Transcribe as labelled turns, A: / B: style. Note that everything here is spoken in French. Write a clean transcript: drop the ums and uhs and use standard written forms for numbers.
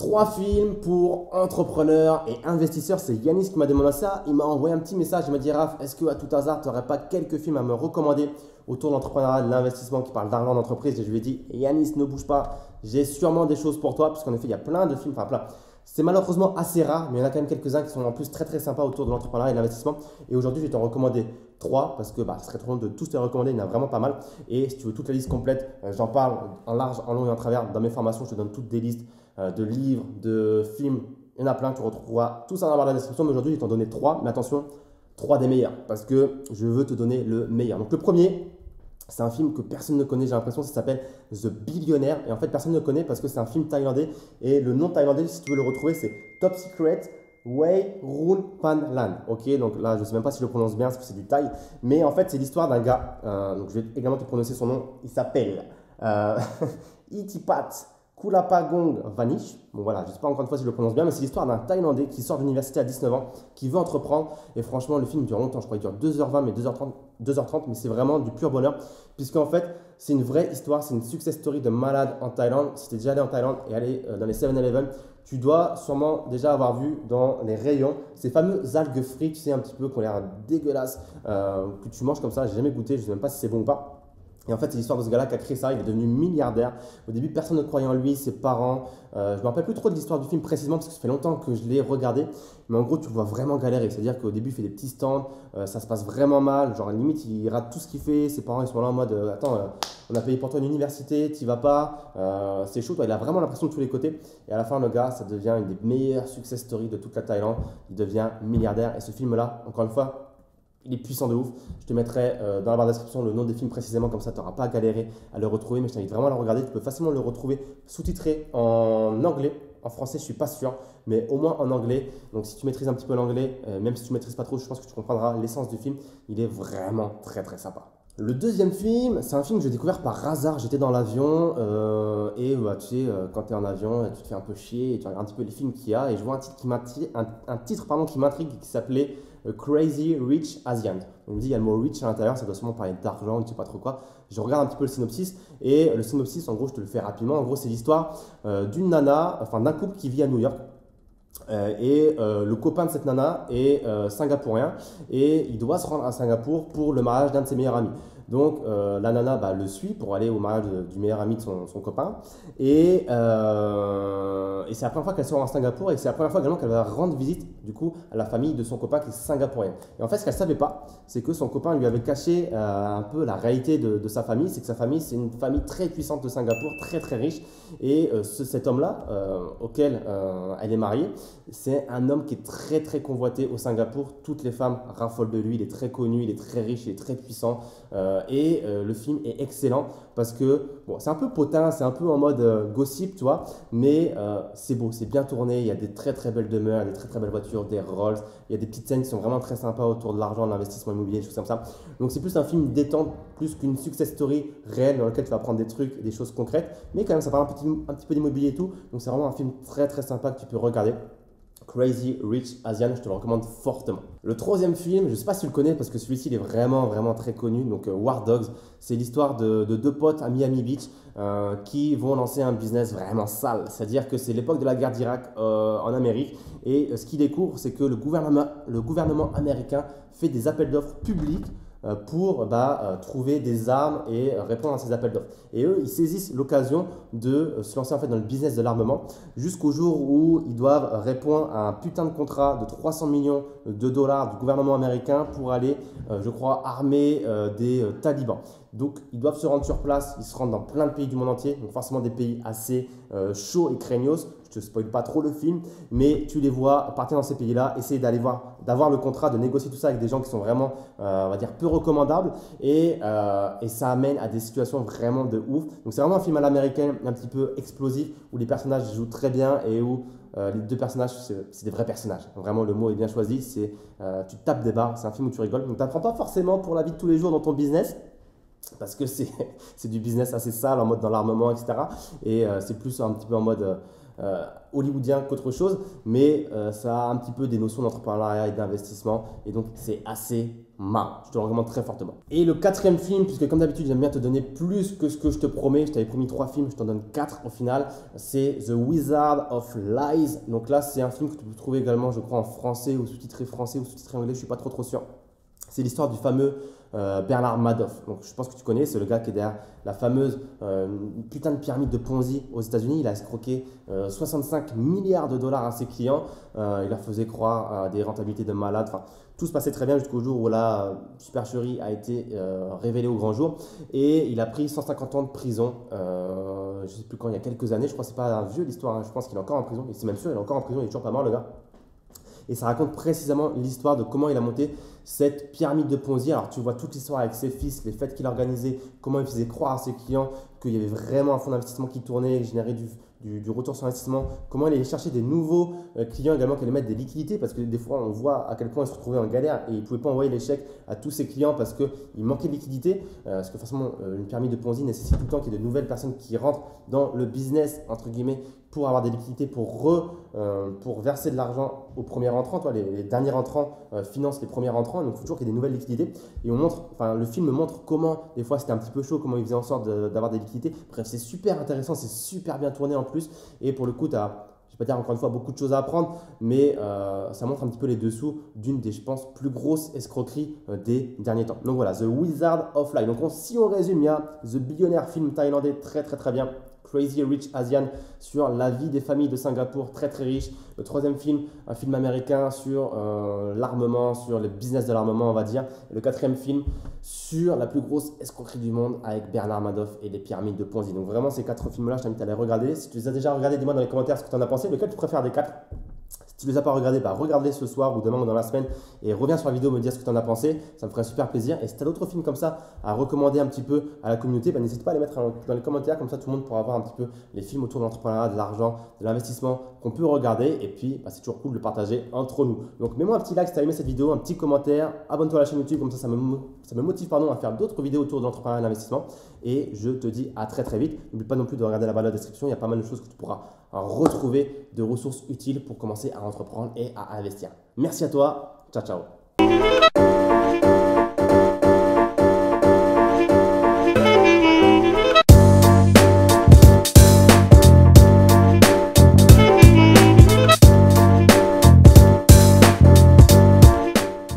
A: Trois films pour entrepreneurs et investisseurs. C'est Yanis qui m'a demandé ça. Il m'a envoyé un petit message. Il m'a dit Raph, est-ce que à tout hasard, tu n'aurais pas quelques films à me recommander autour de l'entrepreneuriat, de l'investissement qui parlent d'argent d'entreprise? Et je lui ai dit Yanis, ne bouge pas. J'ai sûrement des choses pour toi. Puisqu'en effet, il y a plein de films, enfin plein. C'est malheureusement assez rare, mais il y en a quand même quelques-uns qui sont en plus très sympas autour de l'entrepreneuriat et de l'investissement. Et aujourd'hui, je vais t'en recommander trois parce que ce serait trop long de tous te recommander. Il y en a vraiment pas mal. Et si tu veux toute la liste complète, j'en parle en large, en long et en travers dans mes formations. Je te donne toutes des listes de livres, de films. Il y en a plein. Tu retrouveras tout ça dans la barre de la description. Mais aujourd'hui, je vais t'en donner trois. Mais attention, trois des meilleurs parce que je veux te donner le meilleur. Donc, le premier, c'est un film que personne ne connaît, j'ai l'impression, ça s'appelle The Billionaire. Et en fait, personne ne le connaît parce que c'est un film thaïlandais. Et le nom thaïlandais, si tu veux le retrouver, c'est Top Secret Wai Run Pan Lan. Ok, donc là, je ne sais même pas si je le prononce bien parce que c'est du thaï. Mais en fait, c'est l'histoire d'un gars. Donc je vais également te prononcer son nom. Il s'appelle Itipat Kulapagong Vanish. Bon voilà, je ne sais pas encore une fois si je le prononce bien, mais c'est l'histoire d'un Thaïlandais qui sort de l'université à 19 ans, qui veut entreprendre. Et franchement, le film dure longtemps, je crois qu'il dure 2h20, mais 2h30, mais c'est vraiment du pur bonheur. Puisqu'en fait, c'est une vraie histoire, c'est une success story de malade en Thaïlande. Si tu es déjà allé en Thaïlande et allé dans les 7-Eleven, tu dois sûrement déjà avoir vu dans les rayons ces fameux algues frites, tu sais, un petit peu qui ont l'air dégueulasses, que tu manges comme ça. J'ai jamais goûté, je ne sais même pas si c'est bon ou pas. Et en fait, c'est l'histoire de ce gars-là qui a créé ça. Il est devenu milliardaire. Au début, personne ne croyait en lui, ses parents. Je ne me rappelle plus trop de l'histoire du film précisément parce que ça fait longtemps que je l'ai regardé. Mais en gros, tu le vois vraiment galérer. C'est-à-dire qu'au début, il fait des petits stands. Ça se passe vraiment mal. Genre, limite, il rate tout ce qu'il fait. Ses parents, ils sont là en mode attends, on a payé pour toi une université, tu vas pas. C'est chaud. Toi. Il a vraiment l'impression de tous les côtés. Et à la fin, le gars, ça devient une des meilleures success stories de toute la Thaïlande. Il devient milliardaire. Et ce film-là, encore une fois, il est puissant de ouf. Je te mettrai dans la barre de description le nom des films précisément, comme ça tu n'auras pas à galérer à le retrouver. Mais je t'invite vraiment à le regarder. Tu peux facilement le retrouver sous-titré en anglais. En français, je ne suis pas sûr, mais au moins en anglais. Donc si tu maîtrises un petit peu l'anglais, même si tu ne maîtrises pas trop, je pense que tu comprendras l'essence du film. Il est vraiment très sympa. Le deuxième film, c'est un film que j'ai découvert par hasard. J'étais dans l'avion et tu sais, quand tu es en avion, tu te fais un peu chier et tu regardes un petit peu les films qu'il y a. Et je vois un titre qui m'intrigue qui s'appelait Crazy Rich Asian. On me dit il y a le mot rich à l'intérieur, ça doit sûrement parler d'argent, je ne sais pas trop quoi. Je regarde un petit peu le synopsis et le synopsis, en gros, je te le fais rapidement. En gros, c'est l'histoire d'une nana, enfin d'un couple qui vit à New York. Le copain de cette nana est singapourien et il doit se rendre à Singapour pour le mariage d'un de ses meilleurs amis. Donc la nana le suit pour aller au mariage du meilleur ami de son copain et c'est la première fois qu'elle se rend à Singapour et c'est la première fois également qu'elle va rendre visite du coup à la famille de son copain qui est singapourien. Et en fait ce qu'elle ne savait pas, c'est que son copain lui avait caché un peu la réalité de sa famille, c'est que sa famille c'est une famille très puissante de Singapour, très riche et cet homme-là auquel elle est mariée, c'est un homme qui est très convoité au Singapour. Toutes les femmes raffolent de lui. Il est très connu, il est très riche, il est très puissant. Le film est excellent parce que bon, c'est un peu potin, c'est un peu en mode gossip, tu vois. Mais c'est beau, c'est bien tourné. Il y a des très belles demeures, il y a des très belles voitures, des Rolls. Il y a des petites scènes qui sont vraiment très sympas autour de l'argent, de l'investissement immobilier, des choses comme ça. Donc c'est plus un film détente, plus qu'une success story réelle dans lequel tu vas apprendre des trucs, des choses concrètes. Mais quand même, ça parle un petit peu d'immobilier et tout. Donc c'est vraiment un film très sympa que tu peux regarder. Crazy Rich Asian, je te le recommande fortement. Le troisième film, je ne sais pas si tu le connais parce que celui-ci il est vraiment très connu, donc War Dogs. C'est l'histoire de deux potes à Miami Beach qui vont lancer un business vraiment sale. C'est-à-dire que c'est l'époque de la guerre d'Irak en Amérique et ce qu'ils découvrent, c'est que le gouvernement américain fait des appels d'offres publics pour trouver des armes et répondre à ces appels d'offres. Et eux, ils saisissent l'occasion de se lancer en fait dans le business de l'armement jusqu'au jour où ils doivent répondre à un putain de contrat de 300 millions de dollars du gouvernement américain pour aller, je crois, armer des talibans. Donc, ils doivent se rendre sur place, ils se rendent dans plein de pays du monde entier, donc forcément des pays assez chauds et craignos. Je ne te spoil pas trop le film, mais tu les vois partir dans ces pays-là, essayer d'avoir le contrat, de négocier tout ça avec des gens qui sont vraiment, on va dire, peu recommandables et ça amène à des situations vraiment de ouf. Donc, c'est vraiment un film à l'américaine, un petit peu explosif, où les personnages jouent très bien et où les deux personnages, c'est des vrais personnages. Vraiment, le mot est bien choisi, tu tapes des barres, c'est un film où tu rigoles. Donc, tu n'apprends pas forcément pour la vie de tous les jours dans ton business, parce que c'est du business assez sale en mode dans l'armement, etc. Et c'est plus un petit peu en mode hollywoodien qu'autre chose, mais ça a un petit peu des notions d'entrepreneuriat et d'investissement, et donc c'est assez marre. Je te le recommande très fortement. Et le quatrième film, puisque comme d'habitude, j'aime bien te donner plus que ce que je te promets. Je t'avais promis 3 films, je t'en donne 4 au final. C'est The Wizard of Lies. Donc là, c'est un film que tu peux trouver également, je crois, en français ou sous-titré français ou sous-titré anglais. Je suis pas trop sûr. C'est l'histoire du fameux Bernard Madoff. Donc, je pense que tu connais, c'est le gars qui est derrière la fameuse putain de pyramide de Ponzi aux États-Unis. Il a escroqué 65 milliards de dollars à ses clients. Il leur faisait croire à des rentabilités de malade. Enfin, tout se passait très bien jusqu'au jour où la supercherie a été révélée au grand jour. Et il a pris 150 ans de prison. Je ne sais plus quand, il y a quelques années. Je crois que ce n'est pas un vieux l'histoire. Hein. Je pense qu'il est encore en prison. Et c'est même sûr, il est encore en prison. Il est toujours pas mort, le gars. Et ça raconte précisément l'histoire de comment il a monté cette pyramide de Ponzi. Alors tu vois toute l'histoire avec ses fils, les fêtes qu'il organisait, comment il faisait croire à ses clients qu'il y avait vraiment un fonds d'investissement qui tournait, qui générait du retour sur investissement, comment il allait chercher des nouveaux clients également, qu'il allait mettre des liquidités, parce que des fois on voit à quel point il se retrouvait en galère et il ne pouvait pas envoyer les chèques à tous ses clients parce qu'il manquait de liquidité, parce que forcément une pyramide de Ponzi nécessite tout le temps qu'il y ait de nouvelles personnes qui rentrent dans le business, entre guillemets, pour avoir des liquidités, pour verser de l'argent aux premiers entrants. Toi, les derniers entrants financent les premiers entrants, donc il faut toujours qu'il y ait des nouvelles liquidités. Et le film montre comment, des fois c'était un petit peu chaud, comment il faisait en sorte d'avoir des liquidités. Bref, c'est super intéressant, c'est super bien tourné en plus. Et pour le coup, tu as, je ne vais pas dire encore une fois beaucoup de choses à apprendre, mais ça montre un petit peu les dessous d'une des, je pense, plus grosses escroqueries des derniers temps. Donc voilà, The Wizard of Life. Donc si on résume, il y a The Billionaire, film thaïlandais très bien. Crazy Rich Asian sur la vie des familles de Singapour, très riche. Le troisième film, un film américain sur l'armement, sur le business de l'armement, on va dire. Et le quatrième film sur la plus grosse escroquerie du monde avec Bernard Madoff et les pyramides de Ponzi. Donc vraiment, ces 4 films-là, je t'invite à les regarder. Si tu les as déjà regardés, dis-moi dans les commentaires ce que tu en as pensé. Lequel tu préfères des 4? Si tu ne les as pas regardés, regarde-les ce soir ou demain ou dans la semaine et reviens sur la vidéo me dire ce que tu en as pensé. Ça me ferait super plaisir. Et si tu as d'autres films comme ça à recommander un petit peu à la communauté, n'hésite pas à les mettre dans les commentaires. Comme ça, tout le monde pourra voir un petit peu les films autour de l'entrepreneuriat, de l'argent, de l'investissement qu'on peut regarder. Et puis, c'est toujours cool de le partager entre nous. Donc, mets-moi un petit like si tu as aimé cette vidéo, un petit commentaire. Abonne-toi à la chaîne YouTube. Comme ça me motive à faire d'autres vidéos autour de l'entrepreneuriat et de l'investissement. Et je te dis à très vite. N'oublie pas non plus de regarder la barre de la description. Il y a pas mal de choses que tu pourras retrouver, de ressources utiles pour commencer à entreprendre et à investir. Merci à toi. Ciao.